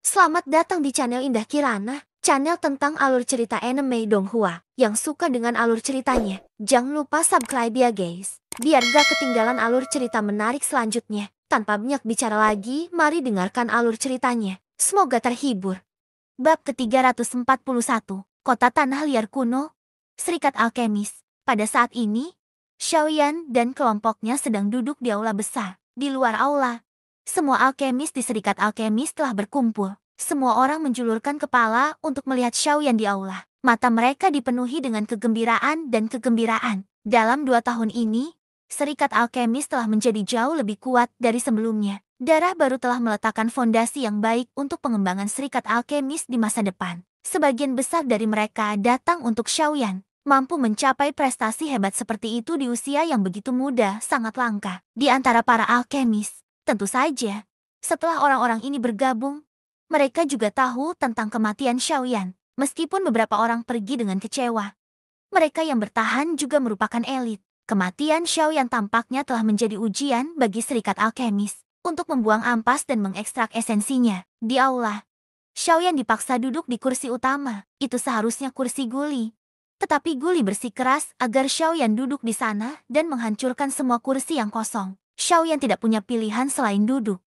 Selamat datang di channel Indah Kirana, channel tentang alur cerita anime Donghua. Yang suka dengan alur ceritanya, jangan lupa subscribe ya guys, biar gak ketinggalan alur cerita menarik selanjutnya. Tanpa banyak bicara lagi, mari dengarkan alur ceritanya. Semoga terhibur. Bab ke-341, Kota Tanah Liar Kuno, Serikat Alkemis. Pada saat ini, Xiaoyan dan kelompoknya sedang duduk di aula besar. Di luar aula, semua alkemis di Serikat Alkemis telah berkumpul. Semua orang menjulurkan kepala untuk melihat Xiaoyan di aula. Mata mereka dipenuhi dengan kegembiraan dan kegembiraan. Dalam 2 tahun ini, Serikat Alkemis telah menjadi jauh lebih kuat dari sebelumnya. Darah baru telah meletakkan fondasi yang baik untuk pengembangan Serikat Alkemis di masa depan. Sebagian besar dari mereka datang untuk Xiaoyan. Mampu mencapai prestasi hebat seperti itu di usia yang begitu muda sangat langka di antara para alkemis. Tentu saja, setelah orang-orang ini bergabung, mereka juga tahu tentang kematian Xiaoyan. Meskipun beberapa orang pergi dengan kecewa, mereka yang bertahan juga merupakan elit. Kematian Xiaoyan tampaknya telah menjadi ujian bagi Serikat Alkemis untuk membuang ampas dan mengekstrak esensinya. Di aula, Xiaoyan dipaksa duduk di kursi utama. Itu seharusnya kursi Guli. Tetapi Guli bersikeras agar Xiaoyan duduk di sana dan menghancurkan semua kursi yang kosong. Xiaoyan tidak punya pilihan selain duduk.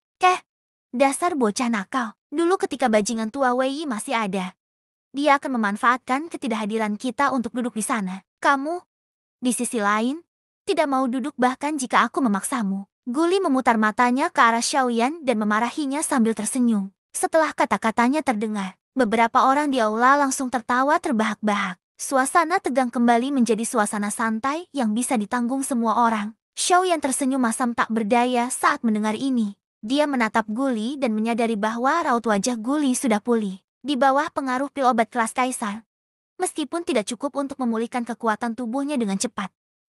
Dasar bocah nakal. Dulu ketika bajingan tua Wei masih ada, dia akan memanfaatkan ketidakhadiran kita untuk duduk di sana. Kamu, di sisi lain, tidak mau duduk bahkan jika aku memaksamu. Guli memutar matanya ke arah Xiaoyan dan memarahinya sambil tersenyum. Setelah kata-katanya terdengar, beberapa orang di aula langsung tertawa terbahak-bahak. Suasana tegang kembali menjadi suasana santai yang bisa ditanggung semua orang. Xiaoyan tersenyum masam tak berdaya saat mendengar ini. Dia menatap Guli dan menyadari bahwa raut wajah Guli sudah pulih. Di bawah pengaruh pil obat kelas kaisar, meskipun tidak cukup untuk memulihkan kekuatan tubuhnya dengan cepat,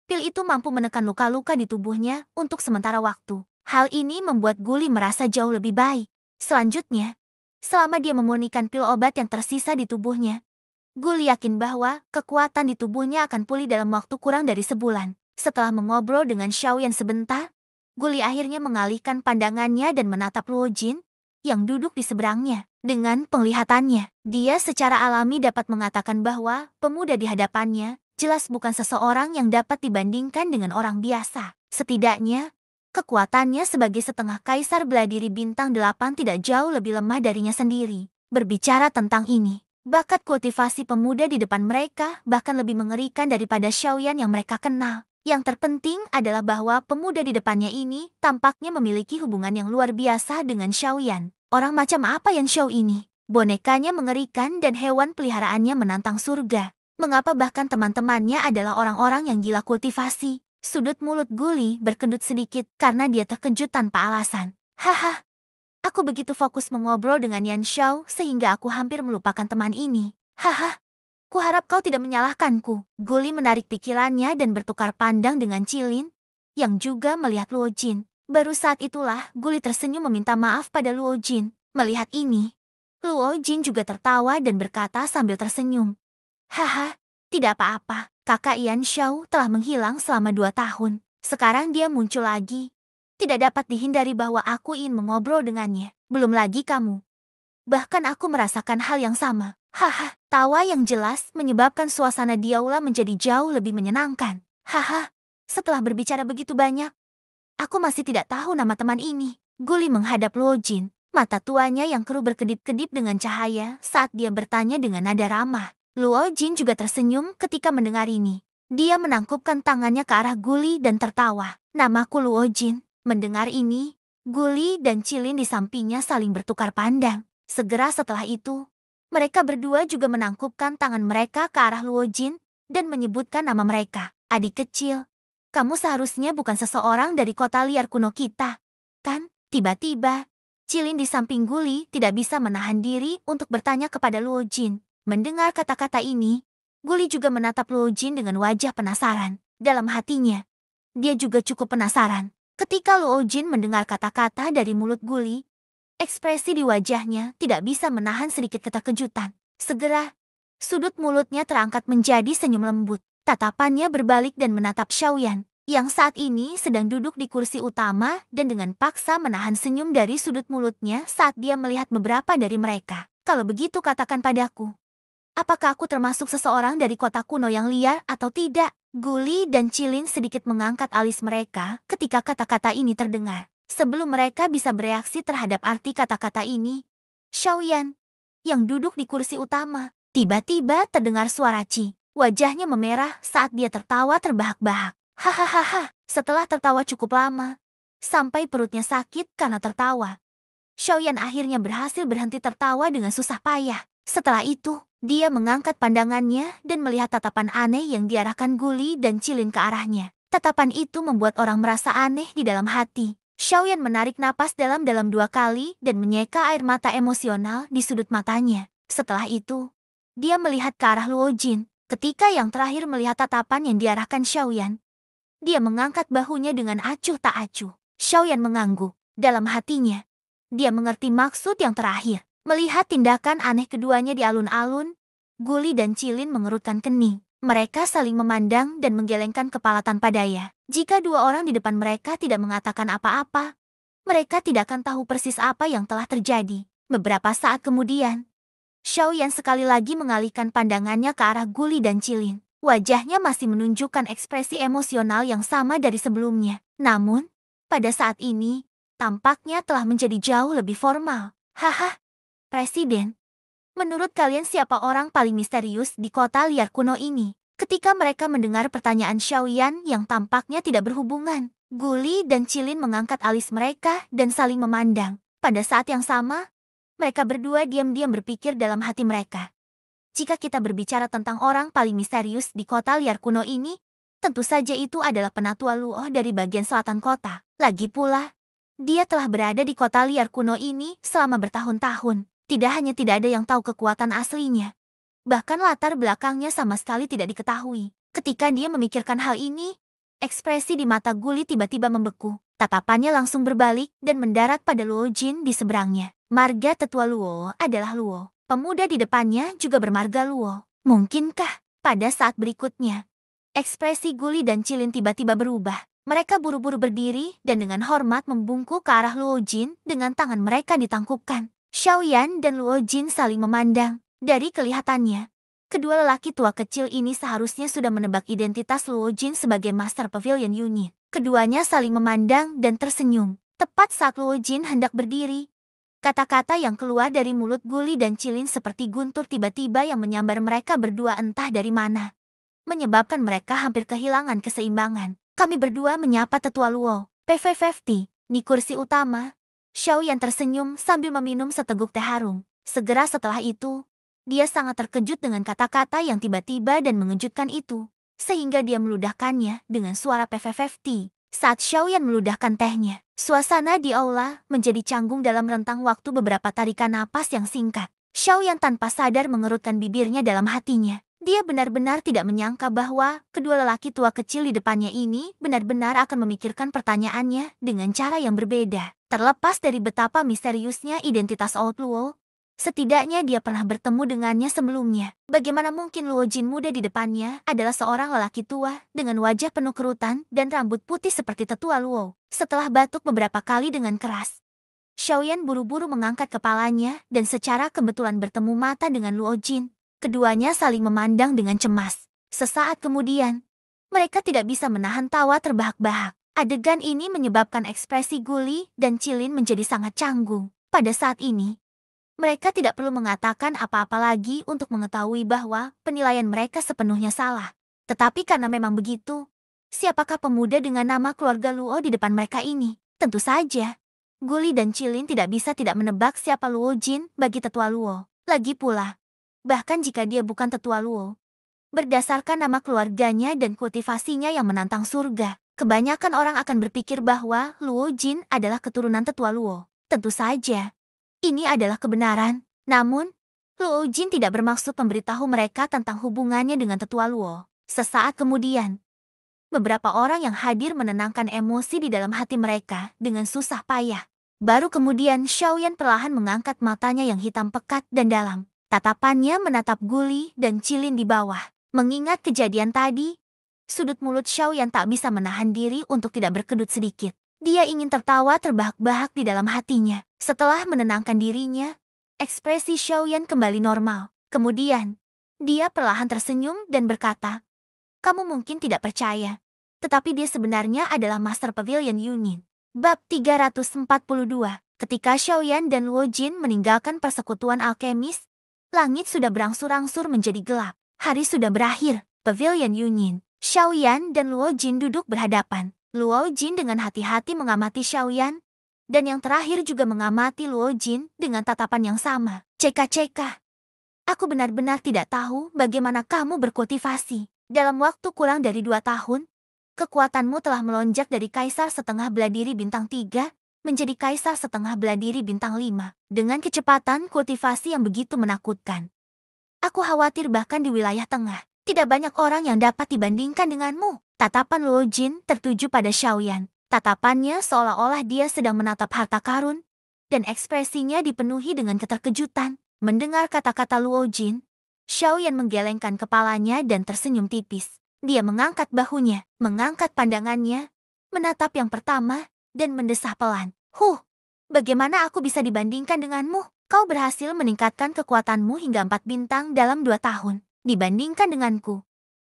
pil itu mampu menekan luka-luka di tubuhnya untuk sementara waktu. Hal ini membuat Guli merasa jauh lebih baik. Selanjutnya, selama dia memurnikan pil obat yang tersisa di tubuhnya, Guli yakin bahwa kekuatan di tubuhnya akan pulih dalam waktu kurang dari sebulan. Setelah mengobrol dengan Xiaoyan sebentar, Guli akhirnya mengalihkan pandangannya dan menatap Luo Jin yang duduk di seberangnya. Dengan penglihatannya, dia secara alami dapat mengatakan bahwa pemuda di hadapannya jelas bukan seseorang yang dapat dibandingkan dengan orang biasa. Setidaknya, kekuatannya sebagai setengah kaisar bela diri bintang 8 tidak jauh lebih lemah darinya sendiri. Berbicara tentang ini, bakat kultivasi pemuda di depan mereka bahkan lebih mengerikan daripada Xiaoyan yang mereka kenal. Yang terpenting adalah bahwa pemuda di depannya ini tampaknya memiliki hubungan yang luar biasa dengan Xiaoyan. Orang macam apa yang Xiao ini? Bonekanya mengerikan dan hewan peliharaannya menantang surga. Mengapa bahkan teman-temannya adalah orang-orang yang gila kultivasi? Sudut mulut Guli berkedut sedikit karena dia terkejut tanpa alasan. Haha. Aku begitu fokus mengobrol dengan Yan Xiao sehingga aku hampir melupakan teman ini. Haha, kuharap kau tidak menyalahkanku. Guli menarik pikirannya dan bertukar pandang dengan Cilin, yang juga melihat Luo Jin. Baru saat itulah Guli tersenyum meminta maaf pada Luo Jin. Melihat ini, Luo Jin juga tertawa dan berkata sambil tersenyum. Haha, tidak apa-apa. Kakak Yan Xiao telah menghilang selama 2 tahun. Sekarang dia muncul lagi. Tidak dapat dihindari bahwa aku ingin mengobrol dengannya. Belum lagi kamu. Bahkan aku merasakan hal yang sama. Haha, tawa yang jelas menyebabkan suasana di aula menjadi jauh lebih menyenangkan. Haha, setelah berbicara begitu banyak, aku masih tidak tahu nama teman ini. Guli menghadap Luo Jin. Mata tuanya yang keruh berkedip-kedip dengan cahaya saat dia bertanya dengan nada ramah. Luo Jin juga tersenyum ketika mendengar ini. Dia menangkupkan tangannya ke arah Guli dan tertawa. Namaku Luo Jin. Mendengar ini, Guli dan Cilin di sampingnya saling bertukar pandang. Segera setelah itu, mereka berdua juga menangkupkan tangan mereka ke arah Luo Jin dan menyebutkan nama mereka. Adik kecil, kamu seharusnya bukan seseorang dari kota liar kuno kita, kan? Tiba-tiba, Cilin di samping Guli tidak bisa menahan diri untuk bertanya kepada Luo Jin. Mendengar kata-kata ini, Guli juga menatap Luo Jin dengan wajah penasaran. Dalam hatinya, dia juga cukup penasaran. Ketika Luo Jin mendengar kata-kata dari mulut Guli, ekspresi di wajahnya tidak bisa menahan sedikit keterkejutan. Segera, sudut mulutnya terangkat menjadi senyum lembut. Tatapannya berbalik dan menatap Xiaoyan. yang saat ini sedang duduk di kursi utama dan dengan paksa menahan senyum dari sudut mulutnya saat dia melihat beberapa dari mereka. Kalau begitu katakan padaku, apakah aku termasuk seseorang dari kota kuno yang liar atau tidak? Guli dan Cilin sedikit mengangkat alis mereka ketika kata-kata ini terdengar. Sebelum mereka bisa bereaksi terhadap arti kata-kata ini, Xiaoyan, yang duduk di kursi utama, tiba-tiba terdengar suara Ci. Wajahnya memerah saat dia tertawa terbahak-bahak. Hahaha, setelah tertawa cukup lama, sampai perutnya sakit karena tertawa, Xiaoyan akhirnya berhasil berhenti tertawa dengan susah payah. Setelah itu, dia mengangkat pandangannya dan melihat tatapan aneh yang diarahkan Guli dan Cilin ke arahnya. Tatapan itu membuat orang merasa aneh di dalam hati. Xiaoyan menarik napas dalam-dalam 2 kali dan menyeka air mata emosional di sudut matanya. Setelah itu, dia melihat ke arah Luo Jin. Ketika yang terakhir melihat tatapan yang diarahkan Xiaoyan, dia mengangkat bahunya dengan acuh tak acuh. Xiaoyan mengangguk. Dalam hatinya, dia mengerti maksud yang terakhir. Melihat tindakan aneh keduanya di alun-alun, Guli dan Cilin mengerutkan kening. Mereka saling memandang dan menggelengkan kepala tanpa daya. Jika 2 orang di depan mereka tidak mengatakan apa-apa, mereka tidak akan tahu persis apa yang telah terjadi. Beberapa saat kemudian, Xiaoyan sekali lagi mengalihkan pandangannya ke arah Guli dan Cilin. Wajahnya masih menunjukkan ekspresi emosional yang sama dari sebelumnya. Namun, pada saat ini, tampaknya telah menjadi jauh lebih formal. Haha, Presiden. Menurut kalian siapa orang paling misterius di kota liar kuno ini? Ketika mereka mendengar pertanyaan Xiaoyan yang tampaknya tidak berhubungan, Guli dan Cilin mengangkat alis mereka dan saling memandang. Pada saat yang sama, mereka berdua diam-diam berpikir dalam hati mereka. Jika kita berbicara tentang orang paling misterius di kota liar kuno ini, tentu saja itu adalah Penatua Luo dari bagian selatan kota. Lagi pula, dia telah berada di kota liar kuno ini selama bertahun-tahun. Tidak hanya tidak ada yang tahu kekuatan aslinya, bahkan latar belakangnya sama sekali tidak diketahui. Ketika dia memikirkan hal ini, ekspresi di mata Guli tiba-tiba membeku. Tatapannya langsung berbalik dan mendarat pada Luo Jin di seberangnya. Marga tetua Luo adalah Luo. Pemuda di depannya juga bermarga Luo. Mungkinkah pada saat berikutnya, ekspresi Guli dan Cilin tiba-tiba berubah. Mereka buru-buru berdiri dan dengan hormat membungkuk ke arah Luo Jin dengan tangan mereka ditangkupkan. Xiaoyan dan Luo Jin saling memandang. Dari kelihatannya, kedua lelaki tua kecil ini seharusnya sudah menebak identitas Luo Jin sebagai Master Pavilion Unit. Keduanya saling memandang dan tersenyum. Tepat saat Luo Jin hendak berdiri, kata-kata yang keluar dari mulut Guli dan Cilin seperti guntur tiba-tiba yang menyambar mereka berdua entah dari mana, menyebabkan mereka hampir kehilangan keseimbangan. Kami berdua menyapa tetua Luo, PV50, di kursi utama. Xiaoyan tersenyum sambil meminum seteguk teh harum. Segera setelah itu, dia sangat terkejut dengan kata-kata yang tiba-tiba dan mengejutkan itu, sehingga dia meludahkannya dengan suara PV50. Saat Xiaoyan meludahkan tehnya, suasana di aula menjadi canggung dalam rentang waktu beberapa tarikan napas yang singkat. Xiaoyan tanpa sadar mengerutkan bibirnya dalam hatinya. Dia benar-benar tidak menyangka bahwa kedua lelaki tua kecil di depannya ini benar-benar akan memikirkan pertanyaannya dengan cara yang berbeda. Terlepas dari betapa misteriusnya identitas Old Luo, setidaknya dia pernah bertemu dengannya sebelumnya. Bagaimana mungkin Luo Jin muda di depannya adalah seorang lelaki tua dengan wajah penuh kerutan dan rambut putih seperti tetua Luo. Setelah batuk beberapa kali dengan keras, Xiaoyan buru-buru mengangkat kepalanya dan secara kebetulan bertemu mata dengan Luo Jin. Keduanya saling memandang dengan cemas. Sesaat kemudian, mereka tidak bisa menahan tawa terbahak-bahak. Adegan ini menyebabkan ekspresi Guli dan Cilin menjadi sangat canggung. Pada saat ini, mereka tidak perlu mengatakan apa-apa lagi untuk mengetahui bahwa penilaian mereka sepenuhnya salah. Tetapi karena memang begitu, siapakah pemuda dengan nama keluarga Luo di depan mereka ini? Tentu saja, Guli dan Cilin tidak bisa tidak menebak siapa Luo Jin bagi tetua Luo. Lagi pula, bahkan jika dia bukan tetua Luo, berdasarkan nama keluarganya dan kultivasinya yang menantang surga, kebanyakan orang akan berpikir bahwa Luo Jin adalah keturunan tetua Luo. Tentu saja, ini adalah kebenaran. Namun, Luo Jin tidak bermaksud memberitahu mereka tentang hubungannya dengan tetua Luo. Sesaat kemudian, beberapa orang yang hadir menenangkan emosi di dalam hati mereka dengan susah payah. Baru kemudian Xiaoyan perlahan mengangkat matanya yang hitam pekat dan dalam. Tatapannya menatap Guli dan Cilin di bawah. Mengingat kejadian tadi, Sudut mulut Xiaoyan tak bisa menahan diri untuk tidak berkedut sedikit. Dia ingin tertawa terbahak-bahak di dalam hatinya. Setelah menenangkan dirinya, ekspresi Xiaoyan kembali normal. Kemudian, dia perlahan tersenyum dan berkata, "Kamu mungkin tidak percaya, tetapi dia sebenarnya adalah Master Pavilion Yunin." Bab 342. Ketika Xiaoyan dan Luo Jin meninggalkan persekutuan alkemis, langit sudah berangsur-angsur menjadi gelap. Hari sudah berakhir. Pavilion Yunin. Xiaoyan dan Luo Jin duduk berhadapan. Luo Jin dengan hati-hati mengamati Xiaoyan, dan yang terakhir juga mengamati Luo Jin dengan tatapan yang sama. "Ceka-ceka. Aku benar-benar tidak tahu bagaimana kamu berkultivasi. Dalam waktu kurang dari 2 tahun, kekuatanmu telah melonjak dari Kaisar Setengah Beladiri Bintang 3 menjadi Kaisar Setengah Beladiri Bintang 5 dengan kecepatan kultivasi yang begitu menakutkan. Aku khawatir bahkan di wilayah tengah, tidak banyak orang yang dapat dibandingkan denganmu." Tatapan Luo Jin tertuju pada Xiaoyan. Tatapannya seolah-olah dia sedang menatap harta karun, dan ekspresinya dipenuhi dengan keterkejutan. Mendengar kata-kata Luo Jin, Xiaoyan menggelengkan kepalanya dan tersenyum tipis. Dia mengangkat bahunya, mengangkat pandangannya, menatap yang pertama, dan mendesah pelan. Bagaimana aku bisa dibandingkan denganmu? Kau berhasil meningkatkan kekuatanmu hingga 4 bintang dalam 2 tahun. Dibandingkan denganku,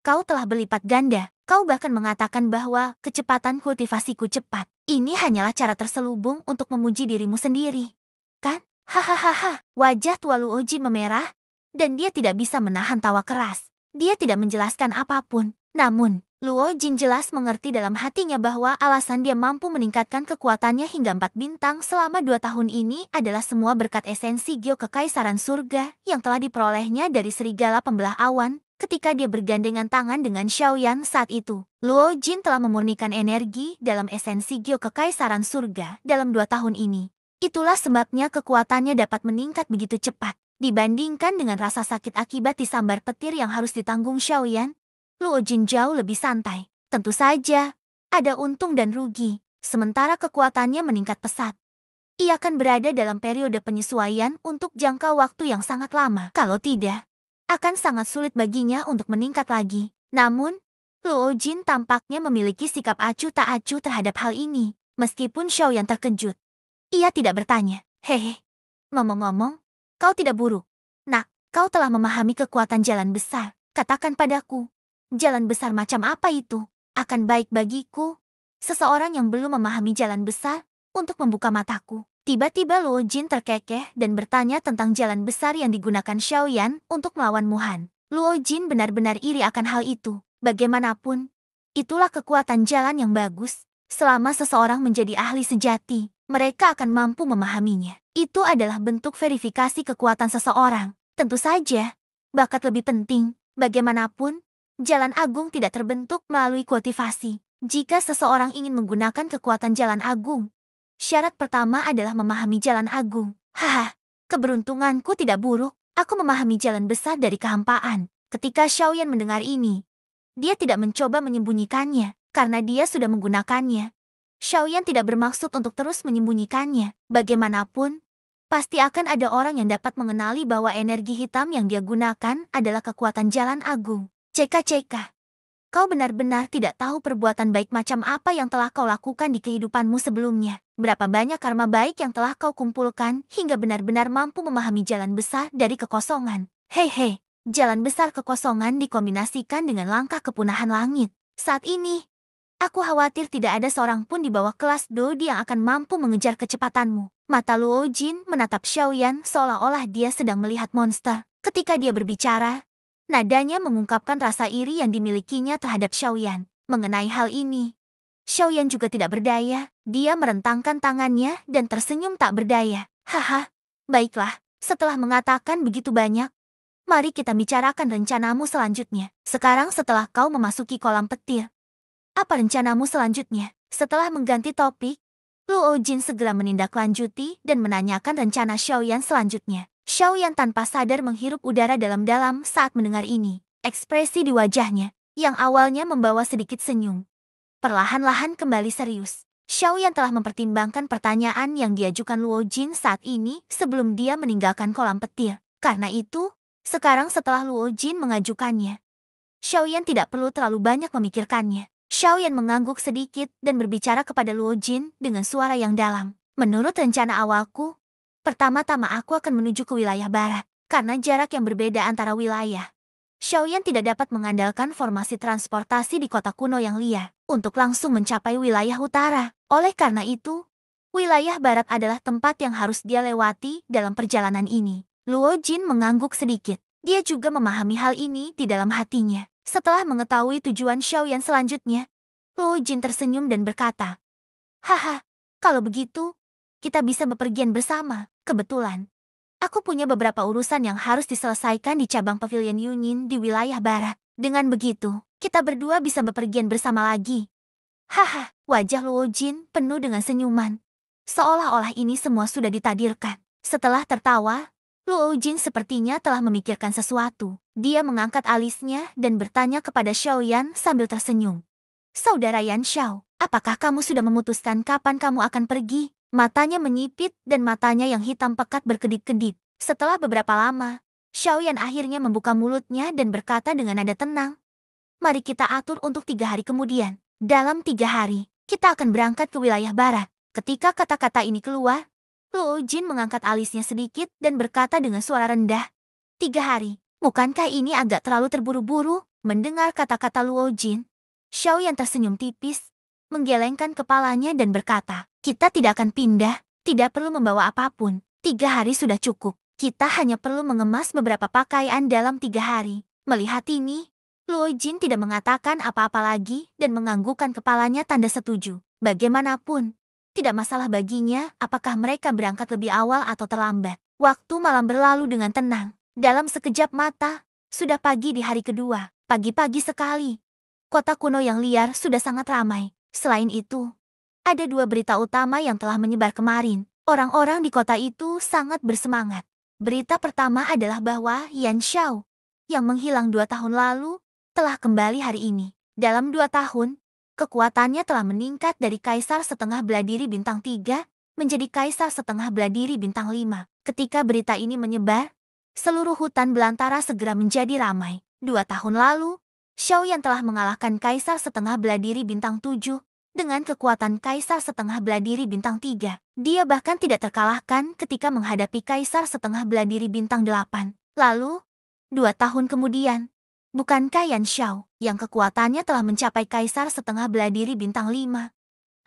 kau telah berlipat ganda. Kau bahkan mengatakan bahwa kecepatan kultivasiku cepat. Ini hanyalah cara terselubung untuk memuji dirimu sendiri, kan? Hahaha. Wajah tua Luo Jin memerah, dan dia tidak bisa menahan tawa keras. Dia tidak menjelaskan apapun. Namun, Luo Jin jelas mengerti dalam hatinya bahwa alasan dia mampu meningkatkan kekuatannya hingga 4 bintang selama 2 tahun ini adalah semua berkat esensi Gyo Kekaisaran Surga yang telah diperolehnya dari serigala pembelah awan. Ketika dia bergandengan tangan dengan Xiaoyan saat itu, Luo Jin telah memurnikan energi dalam esensi Gyo Kekaisaran Surga dalam 2 tahun ini. Itulah sebabnya kekuatannya dapat meningkat begitu cepat. Dibandingkan dengan rasa sakit akibat disambar petir yang harus ditanggung Xiaoyan, Luo Jin jauh lebih santai. Tentu saja, ada untung dan rugi, sementara kekuatannya meningkat pesat. Ia akan berada dalam periode penyesuaian untuk jangka waktu yang sangat lama. Kalau tidak, akan sangat sulit baginya untuk meningkat lagi. Namun, Luo Jin tampaknya memiliki sikap acuh tak acuh terhadap hal ini. Meskipun Xiaoyan terkejut, ia tidak bertanya. "Hehe, ngomong-ngomong, kau tidak buruk. Nak, kau telah memahami kekuatan jalan besar. Katakan padaku, jalan besar macam apa itu? Akan baik bagiku, seseorang yang belum memahami jalan besar, untuk membuka mataku." Tiba-tiba Luo Jin terkekeh dan bertanya tentang jalan besar yang digunakan Xiaoyan untuk melawan Muhan. Luo Jin benar-benar iri akan hal itu. Bagaimanapun, itulah kekuatan jalan yang bagus. Selama seseorang menjadi ahli sejati, mereka akan mampu memahaminya. Itu adalah bentuk verifikasi kekuatan seseorang. Tentu saja, bakat lebih penting. Bagaimanapun, jalan agung tidak terbentuk melalui kultivasi. Jika seseorang ingin menggunakan kekuatan jalan agung, syarat pertama adalah memahami jalan agung. Haha, keberuntunganku tidak buruk. Aku memahami jalan besar dari kehampaan. Ketika Xiaoyan mendengar ini, dia tidak mencoba menyembunyikannya, karena dia sudah menggunakannya. Xiaoyan tidak bermaksud untuk terus menyembunyikannya. Bagaimanapun, pasti akan ada orang yang dapat mengenali bahwa energi hitam yang dia gunakan adalah kekuatan jalan agung. Ceka-ceka. Kau benar-benar tidak tahu perbuatan baik macam apa yang telah kau lakukan di kehidupanmu sebelumnya. Berapa banyak karma baik yang telah kau kumpulkan hingga benar-benar mampu memahami jalan besar dari kekosongan. Hehe, jalan besar kekosongan dikombinasikan dengan langkah kepunahan langit. Saat ini, aku khawatir tidak ada seorang pun di bawah kelas Dodi yang akan mampu mengejar kecepatanmu. Mata Luo Jin menatap Xiaoyan seolah-olah dia sedang melihat monster. Ketika dia berbicara, nadanya mengungkapkan rasa iri yang dimilikinya terhadap Xiaoyan. Mengenai hal ini, Xiaoyan juga tidak berdaya. Dia merentangkan tangannya dan tersenyum tak berdaya. Haha, baiklah, setelah mengatakan begitu banyak, mari kita bicarakan rencanamu selanjutnya. Sekarang setelah kau memasuki kolam petir, apa rencanamu selanjutnya? Setelah mengganti topik, Luo Jin segera menindaklanjuti dan menanyakan rencana Xiaoyan selanjutnya. Xiaoyan tanpa sadar menghirup udara dalam-dalam saat mendengar ini. Ekspresi di wajahnya, yang awalnya membawa sedikit senyum, perlahan-lahan kembali serius. Xiaoyan telah mempertimbangkan pertanyaan yang diajukan Luo Jin saat ini sebelum dia meninggalkan kolam petir. Karena itu, sekarang setelah Luo Jin mengajukannya, Xiaoyan tidak perlu terlalu banyak memikirkannya. Xiaoyan mengangguk sedikit dan berbicara kepada Luo Jin dengan suara yang dalam. Menurut rencana awalku, pertama-tama aku akan menuju ke wilayah barat. Karena jarak yang berbeda antara wilayah, Xiaoyan tidak dapat mengandalkan formasi transportasi di kota kuno yang liar untuk langsung mencapai wilayah utara. Oleh karena itu, wilayah barat adalah tempat yang harus dia lewati dalam perjalanan ini. Luo Jin mengangguk sedikit. Dia juga memahami hal ini di dalam hatinya. Setelah mengetahui tujuan Xiaoyan selanjutnya, Luo Jin tersenyum dan berkata, "Haha, kalau begitu, kita bisa bepergian bersama. Kebetulan, aku punya beberapa urusan yang harus diselesaikan di cabang Pavilion Yunin di wilayah barat. Dengan begitu, kita berdua bisa bepergian bersama lagi." Haha, wajah Luo Jin penuh dengan senyuman. Seolah-olah ini semua sudah ditakdirkan. Setelah tertawa, Luo Jin sepertinya telah memikirkan sesuatu. Dia mengangkat alisnya dan bertanya kepada Xiaoyan sambil tersenyum. "Saudara Yan Xiao, apakah kamu sudah memutuskan kapan kamu akan pergi?" Matanya menyipit dan matanya yang hitam pekat berkedip-kedip. Setelah beberapa lama, Xiaoyan akhirnya membuka mulutnya dan berkata dengan nada tenang, "Mari kita atur untuk 3 hari kemudian. Dalam 3 hari, kita akan berangkat ke wilayah barat." Ketika kata-kata ini keluar, Luo Jin mengangkat alisnya sedikit dan berkata dengan suara rendah, "3 hari, bukankah ini agak terlalu terburu-buru?" Mendengar kata-kata Luo Jin, Xiaoyan tersenyum tipis, menggelengkan kepalanya dan berkata, "Kita tidak akan pindah, tidak perlu membawa apapun. 3 hari sudah cukup. Kita hanya perlu mengemas beberapa pakaian dalam 3 hari." Melihat ini, Luo Jin tidak mengatakan apa-apa lagi dan menganggukkan kepalanya tanda setuju. Bagaimanapun, tidak masalah baginya apakah mereka berangkat lebih awal atau terlambat. Waktu malam berlalu dengan tenang. Dalam sekejap mata, sudah pagi di hari kedua. Pagi-pagi sekali, kota kuno yang liar sudah sangat ramai. Selain itu, ada 2 berita utama yang telah menyebar kemarin. Orang-orang di kota itu sangat bersemangat. Berita pertama adalah bahwa Yan Xiao, yang menghilang 2 tahun lalu, telah kembali hari ini. Dalam 2 tahun, kekuatannya telah meningkat dari Kaisar Setengah Beladiri Bintang 3 menjadi Kaisar Setengah Beladiri Bintang 5. Ketika berita ini menyebar, seluruh hutan belantara segera menjadi ramai. 2 tahun lalu, Xiaoyan telah mengalahkan Kaisar Setengah Beladiri Bintang 7 dengan kekuatan Kaisar Setengah Beladiri Bintang 3. Dia bahkan tidak terkalahkan ketika menghadapi Kaisar Setengah Beladiri Bintang 8. Lalu, 2 tahun kemudian, bukankah Yan Xiao, yang kekuatannya telah mencapai Kaisar Setengah Beladiri Bintang 5,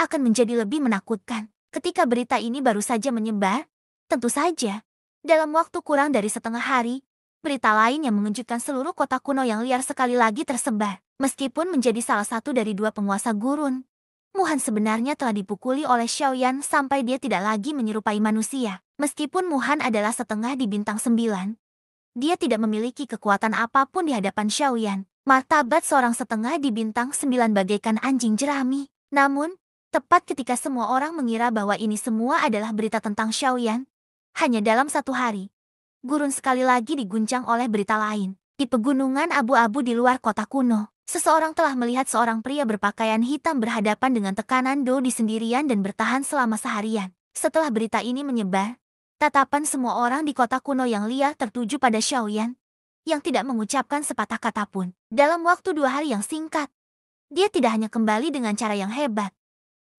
akan menjadi lebih menakutkan? Ketika berita ini baru saja menyebar, tentu saja, dalam waktu kurang dari setengah hari, berita lain yang mengejutkan seluruh kota kuno yang liar sekali lagi tersebar. Meskipun menjadi salah satu dari 2 penguasa gurun, Muhan sebenarnya telah dipukuli oleh Xiaoyan sampai dia tidak lagi menyerupai manusia. Meskipun Muhan adalah setengah di bintang 9, dia tidak memiliki kekuatan apapun di hadapan Xiaoyan. Martabat seorang setengah di bintang 9 bagaikan anjing jerami. Namun, tepat ketika semua orang mengira bahwa ini semua adalah berita tentang Xiaoyan, hanya dalam 1 hari, gurun sekali lagi diguncang oleh berita lain. Di pegunungan abu-abu di luar kota kuno, seseorang telah melihat seorang pria berpakaian hitam berhadapan dengan tekanan Do di sendirian dan bertahan selama seharian. Setelah berita ini menyebar, tatapan semua orang di kota kuno yang liar tertuju pada Xiaoyan, yang tidak mengucapkan sepatah kata pun. Dalam waktu 2 hari yang singkat, dia tidak hanya kembali dengan cara yang hebat,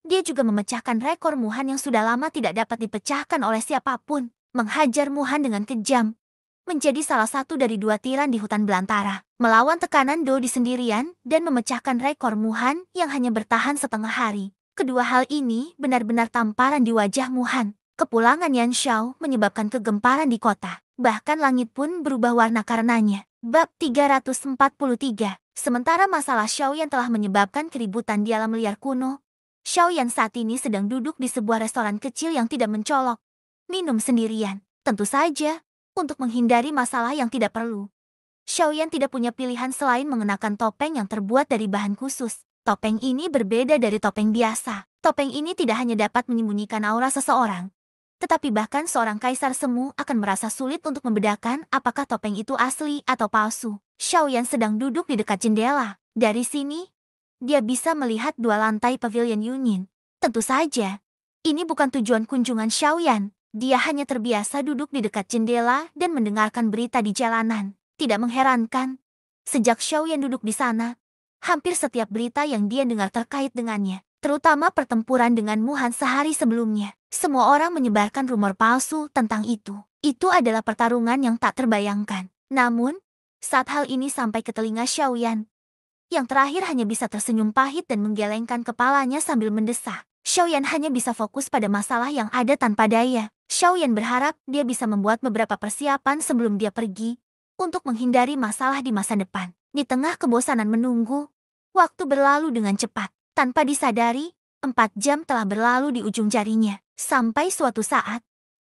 dia juga memecahkan rekor Muhan yang sudah lama tidak dapat dipecahkan oleh siapapun. Menghajar Muhan dengan kejam, menjadi salah satu dari 2 tiran di hutan belantara, melawan tekanan Do di sendirian dan memecahkan rekor Muhan yang hanya bertahan setengah hari. Kedua hal ini benar-benar tamparan di wajah Muhan. Kepulangan Yan Xiao menyebabkan kegemparan di kota, bahkan langit pun berubah warna karenanya. Bab 343. Sementara masalah Xiaoyan telah menyebabkan keributan di alam liar kuno, Xiaoyan saat ini sedang duduk di sebuah restoran kecil yang tidak mencolok, minum sendirian. Tentu saja, untuk menghindari masalah yang tidak perlu, Xiaoyan tidak punya pilihan selain mengenakan topeng yang terbuat dari bahan khusus. Topeng ini berbeda dari topeng biasa. Topeng ini tidak hanya dapat menyembunyikan aura seseorang, tetapi bahkan seorang kaisar semu akan merasa sulit untuk membedakan apakah topeng itu asli atau palsu. Xiaoyan sedang duduk di dekat jendela. Dari sini, dia bisa melihat 2 lantai Pavilion Yunin. Tentu saja, ini bukan tujuan kunjungan Xiaoyan. Dia hanya terbiasa duduk di dekat jendela dan mendengarkan berita di jalanan. Tidak mengherankan, Sejak Xiaoyan duduk di sana, hampir setiap berita yang dia dengar terkait dengannya, terutama pertempuran dengan Muhan sehari sebelumnya, semua orang menyebarkan rumor palsu tentang itu. Itu adalah pertarungan yang tak terbayangkan. Namun, saat hal ini sampai ke telinga Xiaoyan, yang terakhir hanya bisa tersenyum pahit dan menggelengkan kepalanya sambil mendesah. Xiaoyan hanya bisa fokus pada masalah yang ada tanpa daya. Xiaoyan berharap dia bisa membuat beberapa persiapan sebelum dia pergi, untuk menghindari masalah di masa depan. Di tengah kebosanan menunggu, waktu berlalu dengan cepat. Tanpa disadari, 4 jam telah berlalu di ujung jarinya. Sampai suatu saat,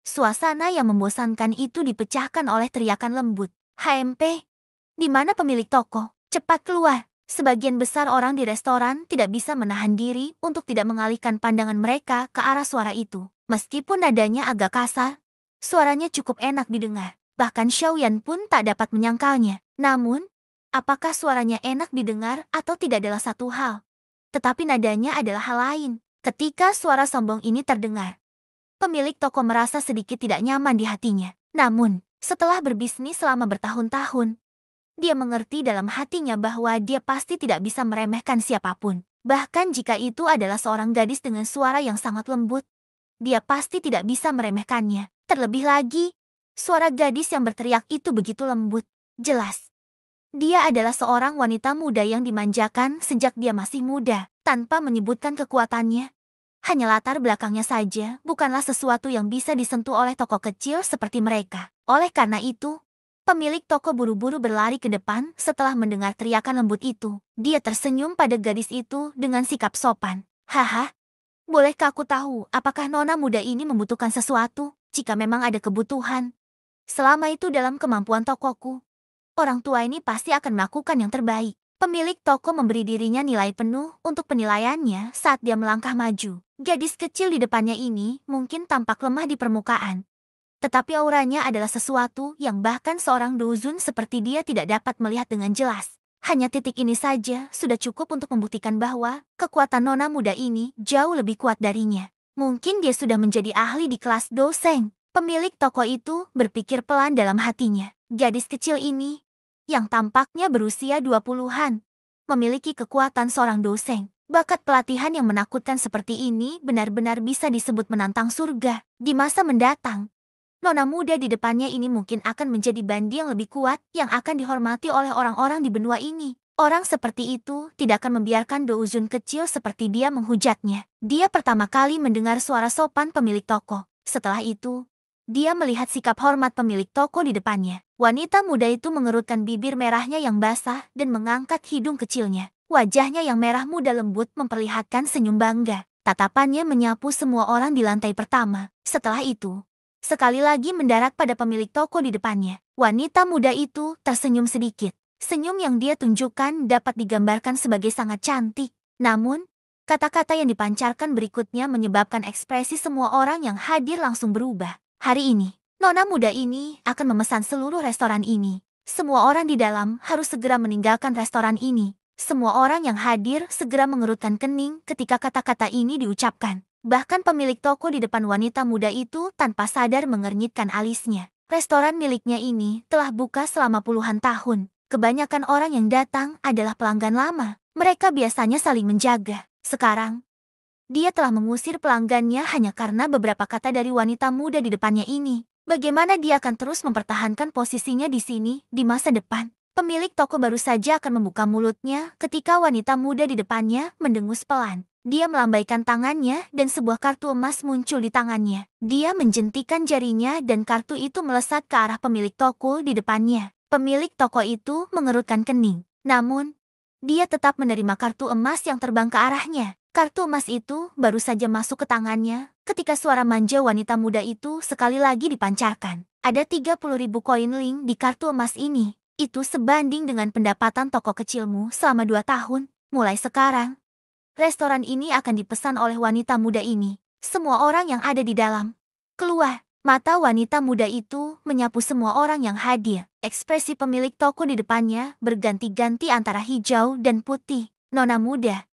suasana yang membosankan itu dipecahkan oleh teriakan lembut. HMP, di mana pemilik toko? Cepat keluar. Sebagian besar orang di restoran tidak bisa menahan diri untuk tidak mengalihkan pandangan mereka ke arah suara itu. Meskipun nadanya agak kasar, suaranya cukup enak didengar. Bahkan Xiaoyan pun tak dapat menyangkalnya. Namun, apakah suaranya enak didengar atau tidak adalah satu hal. Tetapi nadanya adalah hal lain. Ketika suara sombong ini terdengar, pemilik toko merasa sedikit tidak nyaman di hatinya. Namun, setelah berbisnis selama bertahun-tahun, dia mengerti dalam hatinya bahwa dia pasti tidak bisa meremehkan siapapun. Bahkan jika itu adalah seorang gadis dengan suara yang sangat lembut, dia pasti tidak bisa meremehkannya. Terlebih lagi, suara gadis yang berteriak itu begitu lembut. Jelas, dia adalah seorang wanita muda yang dimanjakan sejak dia masih muda. Tanpa menyebutkan kekuatannya, hanya latar belakangnya saja bukanlah sesuatu yang bisa disentuh oleh toko kecil seperti mereka. Oleh karena itu, pemilik toko buru-buru berlari ke depan setelah mendengar teriakan lembut itu. Dia tersenyum pada gadis itu dengan sikap sopan. Haha, bolehkah aku tahu apakah nona muda ini membutuhkan sesuatu? Jika memang ada kebutuhan, selama itu dalam kemampuan tokoku, orang tua ini pasti akan melakukan yang terbaik. Pemilik toko memberi dirinya nilai penuh untuk penilaiannya saat dia melangkah maju. Gadis kecil di depannya ini mungkin tampak lemah di permukaan, tetapi auranya adalah sesuatu yang bahkan seorang duzun seperti dia tidak dapat melihat dengan jelas. Hanya titik ini saja sudah cukup untuk membuktikan bahwa kekuatan nona muda ini jauh lebih kuat darinya. Mungkin dia sudah menjadi ahli di kelas doseng. Pemilik toko itu berpikir pelan dalam hatinya. Gadis kecil ini, yang tampaknya berusia 20-an, memiliki kekuatan seorang doseng. Bakat pelatihan yang menakutkan seperti ini benar-benar bisa disebut menantang surga. Di masa mendatang, nona muda di depannya ini mungkin akan menjadi bandi yang lebih kuat yang akan dihormati oleh orang-orang di benua ini. Orang seperti itu tidak akan membiarkan douzun kecil seperti dia menghujatnya. Dia pertama kali mendengar suara sopan pemilik toko. Setelah itu, dia melihat sikap hormat pemilik toko di depannya. Wanita muda itu mengerutkan bibir merahnya yang basah dan mengangkat hidung kecilnya. Wajahnya yang merah muda lembut memperlihatkan senyum bangga. Tatapannya menyapu semua orang di lantai pertama. Setelah itu, sekali lagi mendarat pada pemilik toko di depannya. Wanita muda itu tersenyum sedikit. Senyum yang dia tunjukkan dapat digambarkan sebagai sangat cantik. Namun, kata-kata yang dipancarkan berikutnya menyebabkan ekspresi semua orang yang hadir langsung berubah. Hari ini, nona muda ini akan memesan seluruh restoran ini. Semua orang di dalam harus segera meninggalkan restoran ini. Semua orang yang hadir segera mengerutkan kening ketika kata-kata ini diucapkan. Bahkan pemilik toko di depan wanita muda itu tanpa sadar mengernyitkan alisnya. Restoran miliknya ini telah buka selama puluhan tahun. Kebanyakan orang yang datang adalah pelanggan lama. Mereka biasanya saling menjaga. Sekarang, dia telah mengusir pelanggannya hanya karena beberapa kata dari wanita muda di depannya ini. Bagaimana dia akan terus mempertahankan posisinya di sini di masa depan? Pemilik toko baru saja akan membuka mulutnya ketika wanita muda di depannya mendengus pelan. Dia melambaikan tangannya dan sebuah kartu emas muncul di tangannya. Dia menjentikan jarinya dan kartu itu melesat ke arah pemilik toko di depannya. Pemilik toko itu mengerutkan kening. Namun, dia tetap menerima kartu emas yang terbang ke arahnya. Kartu emas itu baru saja masuk ke tangannya ketika suara manja wanita muda itu sekali lagi dipancarkan. Ada 30.000 koin ling di kartu emas ini. Itu sebanding dengan pendapatan toko kecilmu selama 2 tahun. Mulai sekarang, restoran ini akan dipesan oleh wanita muda ini. Semua orang yang ada di dalam, keluar. Mata wanita muda itu menyapu semua orang yang hadir. Ekspresi pemilik toko di depannya berganti-ganti antara hijau dan putih. Nona muda,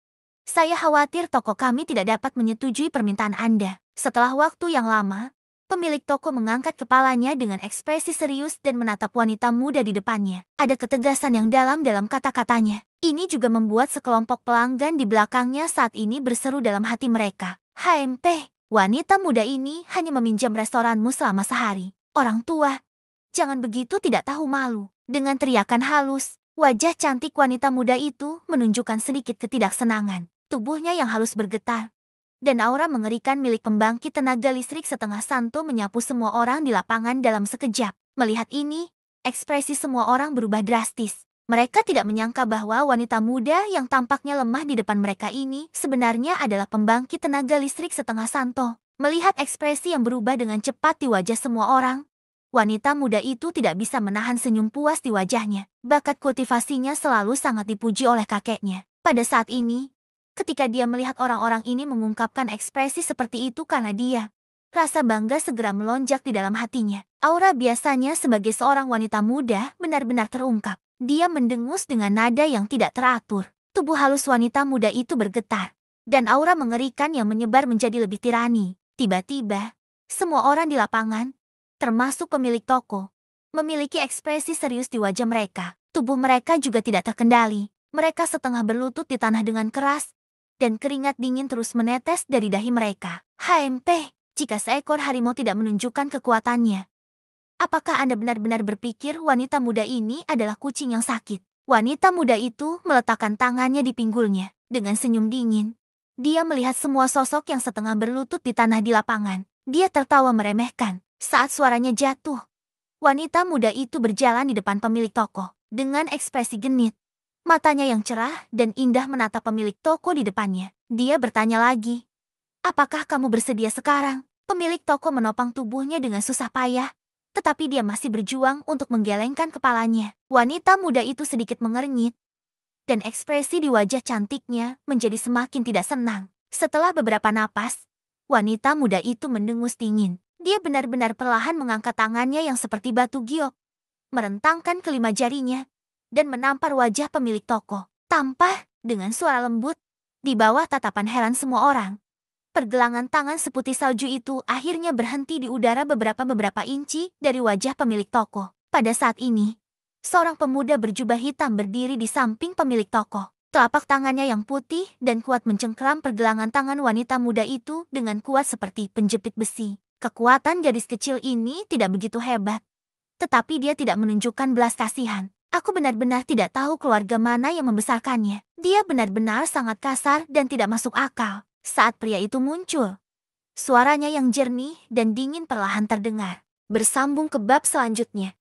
saya khawatir toko kami tidak dapat menyetujui permintaan Anda. Setelah waktu yang lama, Pemilik toko mengangkat kepalanya dengan ekspresi serius dan menatap wanita muda di depannya. Ada ketegasan yang dalam dalam kata-katanya. Ini juga membuat sekelompok pelanggan di belakangnya saat ini berseru dalam hati mereka. HMP, wanita muda ini hanya meminjam restoranmu selama sehari. Orang tua, jangan begitu tidak tahu malu. Dengan teriakan halus, wajah cantik wanita muda itu menunjukkan sedikit ketidaksenangan. Tubuhnya yang halus bergetar. Dan aura mengerikan milik pembangkit tenaga listrik setengah santo menyapu semua orang di lapangan dalam sekejap. Melihat ini, ekspresi semua orang berubah drastis. Mereka tidak menyangka bahwa wanita muda yang tampaknya lemah di depan mereka ini sebenarnya adalah pembangkit tenaga listrik setengah santo. Melihat ekspresi yang berubah dengan cepat di wajah semua orang, wanita muda itu tidak bisa menahan senyum puas di wajahnya. Bakat kultivasinya selalu sangat dipuji oleh kakeknya. Pada saat ini, ketika dia melihat orang-orang ini mengungkapkan ekspresi seperti itu karena dia, rasa bangga segera melonjak di dalam hatinya. Aura biasanya sebagai seorang wanita muda benar-benar terungkap. Dia mendengus dengan nada yang tidak teratur. Tubuh halus wanita muda itu bergetar. Dan aura mengerikan yang menyebar menjadi lebih tirani. Tiba-tiba, semua orang di lapangan, termasuk pemilik toko, memiliki ekspresi serius di wajah mereka. Tubuh mereka juga tidak terkendali. Mereka setengah berlutut di tanah dengan keras, dan keringat dingin terus menetes dari dahi mereka. HMP, jika seekor harimau tidak menunjukkan kekuatannya, apakah Anda benar-benar berpikir wanita muda ini adalah kucing yang sakit? Wanita muda itu meletakkan tangannya di pinggulnya. Dengan senyum dingin, dia melihat semua sosok yang setengah berlutut di tanah di lapangan. Dia tertawa meremehkan. Saat suaranya jatuh, wanita muda itu berjalan di depan pemilik toko. Dengan ekspresi genit, matanya yang cerah dan indah menatap pemilik toko di depannya. Dia bertanya lagi, "Apakah kamu bersedia sekarang?" Pemilik toko menopang tubuhnya dengan susah payah, tetapi dia masih berjuang untuk menggelengkan kepalanya. Wanita muda itu sedikit mengernyit, dan ekspresi di wajah cantiknya menjadi semakin tidak senang. Setelah beberapa napas, wanita muda itu mendengus dingin. Dia benar-benar perlahan mengangkat tangannya yang seperti batu giok, merentangkan kelima jarinya, dan menampar wajah pemilik toko. Tampah, dengan suara lembut, di bawah tatapan heran semua orang. Pergelangan tangan seputih salju itu akhirnya berhenti di udara beberapa inci dari wajah pemilik toko. Pada saat ini, seorang pemuda berjubah hitam berdiri di samping pemilik toko. Telapak tangannya yang putih dan kuat mencengkeram pergelangan tangan wanita muda itu dengan kuat seperti penjepit besi. Kekuatan gadis kecil ini tidak begitu hebat, tetapi dia tidak menunjukkan belas kasihan. Aku benar-benar tidak tahu keluarga mana yang membesarkannya. Dia benar-benar sangat kasar dan tidak masuk akal. Saat pria itu muncul, suaranya yang jernih dan dingin perlahan terdengar. Bersambung ke bab selanjutnya.